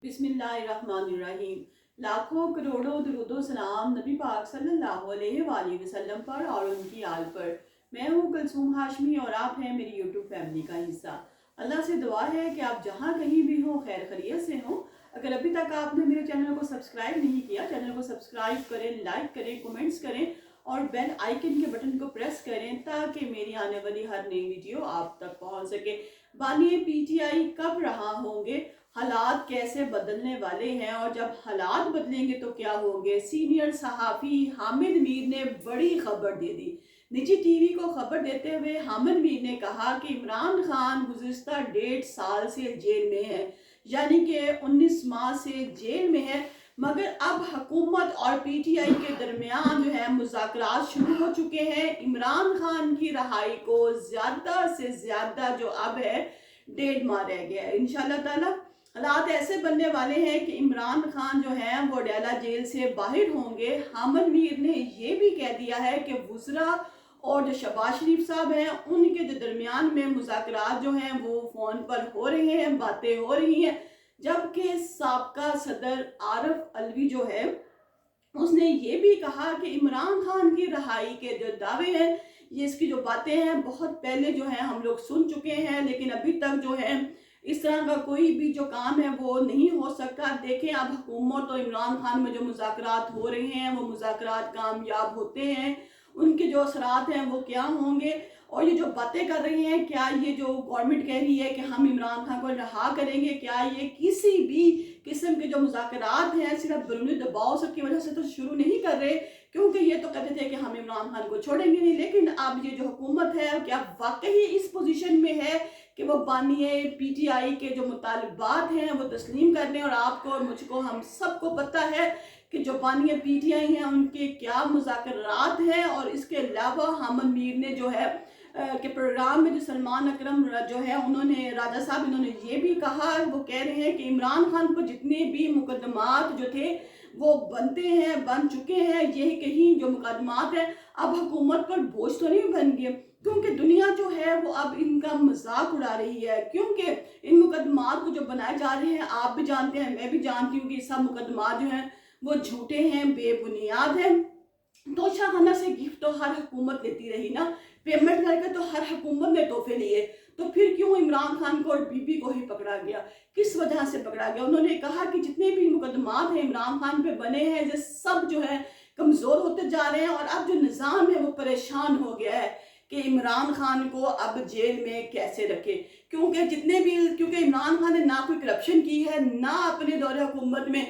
बिस्मिल्लाहिर्रहमानिर्रहीम। लाखों करोड़ों दुरूदो सलाम नबी पाक सल्लल्लाहु अलैहि वसल्लम पर और उनकी आल पर। मैं हूँ कुलसूम हाशमी और आप हैं मेरी यूट्यूब फैमिली का हिस्सा। अल्लाह से दुआ है कि आप जहाँ कहीं भी हो खैर खैरियत से हो। अगर अभी तक आपने मेरे चैनल को सब्सक्राइब नहीं किया, चैनल को सब्सक्राइब करें, लाइक करें, कमेंट्स करें और बेल आइकन के बटन को प्रेस करें ताकि मेरी आने वाली हर नई वीडियो आप तक पहुंच सके। बानिए पीटीआई कब रहा होंगे, हालात कैसे बदलने वाले हैं और जब हालात बदलेंगे तो क्या होंगे। सीनियर सहाफ़ी हामिद मीर ने बड़ी खबर दे दी। निजी टीवी को खबर देते हुए हामिद मीर ने कहा कि इमरान खान गुज़िश्ता 1.5 साल से जेल में है, यानी कि 19 माह से जेल में है। मगर अब हुकूमत और पीटीआई के दरमियान जो है मुज़ाकरात शुरू हो चुके हैं। इमरान खान की रहाई को ज़्यादा से ज़्यादा जो अब है 1.5 माह रह गया है। इंशाअल्लाह ताला हालात ऐसे बनने वाले हैं कि इमरान खान जो है वो डेला जेल से बाहर होंगे। हामिद मीर ने ये भी कह दिया है कि वुज़रा और जो शहबाज शरीफ साहब हैं उनके जो दरमियान में मुज़ाकरात जो हैं वो फ़ोन पर हो रहे हैं, बातें हो रही हैं। जबकि साबका सदर आरिफ अलवी जो है उसने ये भी कहा कि इमरान खान की रहाई के जो दावे हैं, ये इसकी जो बातें हैं बहुत पहले जो है हम लोग सुन चुके हैं, लेकिन अभी तक जो है इस तरह का कोई भी जो काम है वो नहीं हो सका। देखें अब हुकूमत और इमरान खान में जो मुज़ाकरात हो रहे हैं वो मुज़ाकरात कामयाब होते हैं, उनके जो असरात हैं वो क्या होंगे। और ये जो बातें कर रही हैं, क्या ये जो गवर्नमेंट कह रही है कि हम इमरान खान को रहा करेंगे, क्या ये किसी भी किस्म के जो मुज़ाकरात हैं सिर्फ बैरूनी दबाव सबकी वजह से तो शुरू नहीं कर रहे, क्योंकि ये तो कहते थे कि हम इमरान खान को छोड़ेंगे नहीं। लेकिन अब ये जो हुकूमत है क्या वाकई इस पोजीशन में है कि वो बानिए पीटीआई के जो मुतालबात हैं वो तस्लीम कर लें। और आपको और मुझको हम सबको पता है कि जो बानिए पीटीआई हैं उनके क्या मुज़ाकरात हैं। और इसके अलावा हामिद मीर ने जो है के प्रोग्राम में जो सलमान अकरम जो है उन्होंने राजा साहब इन्होंने ये भी कहा, वो कह रहे हैं कि इमरान खान पर जितने भी मुकदमात जो थे वो बनते हैं, बन चुके हैं। ये कहीं जो मुकदमात हैं अब हुकूमत पर बोझ तो नहीं बन गए, क्योंकि दुनिया जो है वो अब इनका मजाक उड़ा रही है। क्योंकि इन मुकदमात को जो बनाए जा रहे हैं आप भी जानते हैं, मैं भी जानती हूँ कि सब मुकदमात जो हैं वो झूठे हैं, बेबुनियाद हैं। तोशाखाना से गिफ्ट तो हर हुकूमत लेती रही ना, पेमेंट करके तो हर हुकूमत ने तोहफे लिए, तो फिर क्यों इमरान खान को और बीबी को ही पकड़ा गया, किस वजह से पकड़ा गया। उन्होंने कहा कि जितने भी मुकदमात हैं इमरान खान पे बने हैं ये सब जो है कमज़ोर होते जा रहे हैं। और अब जो निज़ाम है वो परेशान हो गया है कि इमरान खान को अब जेल में कैसे रखे, क्योंकि इमरान खान ने ना कोई करप्शन की है, ना अपने दौरे हुकूमत में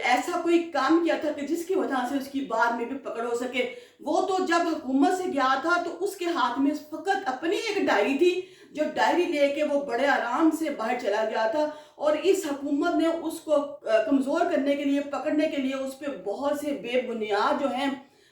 ऐसा कोई काम किया था कि जिसकी वजह से उसकी बाद में भी पकड़ हो सके। वो तो जब हुकूमत से गया था तो उसके हाथ में फकत अपनी एक डायरी थी, जो डायरी लेके वो बड़े आराम से बाहर चला गया था। और इस हुकूमत ने उसको कमज़ोर करने के लिए, पकड़ने के लिए उस पर बहुत से बेबुनियाद जो हैं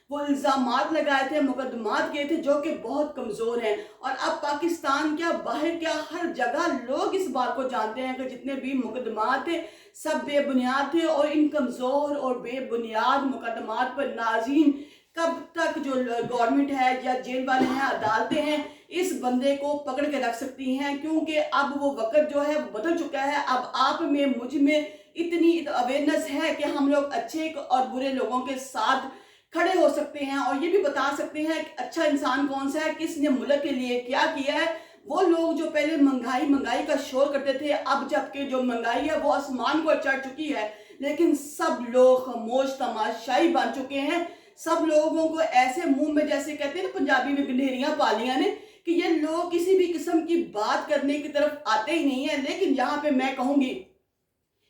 वो इल्ज़ामात लगाए थे, मुकदमात किए थे जो कि बहुत कमज़ोर हैं। और अब पाकिस्तान क्या बाहर क्या हर जगह लोग इस बात को जानते हैं कि जितने भी मुकदमात थे सब बेबुनियाद थे। और इन कमज़ोर और बेबुनियाद मुकदमात पर नाज़रीन कब तक जो गवर्नमेंट है या जेल वाले हैं, अदालतें हैं, इस बंदे को पकड़ के रख सकती हैं। क्योंकि अब वो वक्त जो है वो बदल चुका है। अब आप में, मुझ में इतनी अवेयरनेस है कि हम लोग अच्छे और बुरे लोगों के साथ खड़े हो सकते हैं और ये भी बता सकते हैं कि अच्छा इंसान कौन सा है, किसने मुल्क के लिए क्या किया है। वो लोग जो पहले महंगाई का शोर करते थे, अब जबकि जो महंगाई है वो आसमान को चढ़ चुकी है, लेकिन सब लोग खामोश तमाशाई बन चुके हैं। सब लोगों को ऐसे मुंह में, जैसे कहते हैं ना पंजाबी में, गंढेरियां पालियां ने, कि ये लोग किसी भी किस्म की बात करने की तरफ आते ही नहीं है। लेकिन यहाँ पे मैं कहूंगी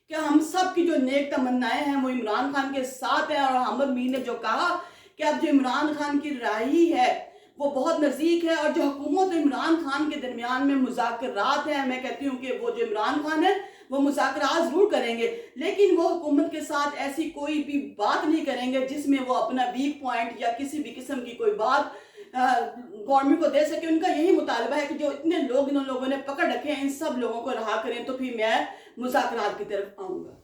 कि हम सब की जो नेक तमन्नाएं हैं वो इमरान खान के साथ हैं। और हामिद मीर ने जो कहा कि अब जो इमरान खान की रहाई है वो बहुत नज़दीक है और जो हुकूमत और इमरान खान के दरमियान में मुज़ाकरात हैं, मैं कहती हूँ कि वो जो इमरान खान है वो मुज़ाकरात ज़रूर करेंगे, लेकिन वो हुकूमत के साथ ऐसी कोई भी बात नहीं करेंगे जिसमें वो अपना वीक पॉइंट या किसी भी किस्म की कोई बात गवर्नमेंट को दे सके। उनका यही मुतालबा है कि जो इतने लोग इन लोगों ने पकड़ रखे हैं इन सब लोगों को रहा करें, तो फिर मैं मुज़ाकरात की तरफ आऊँगा।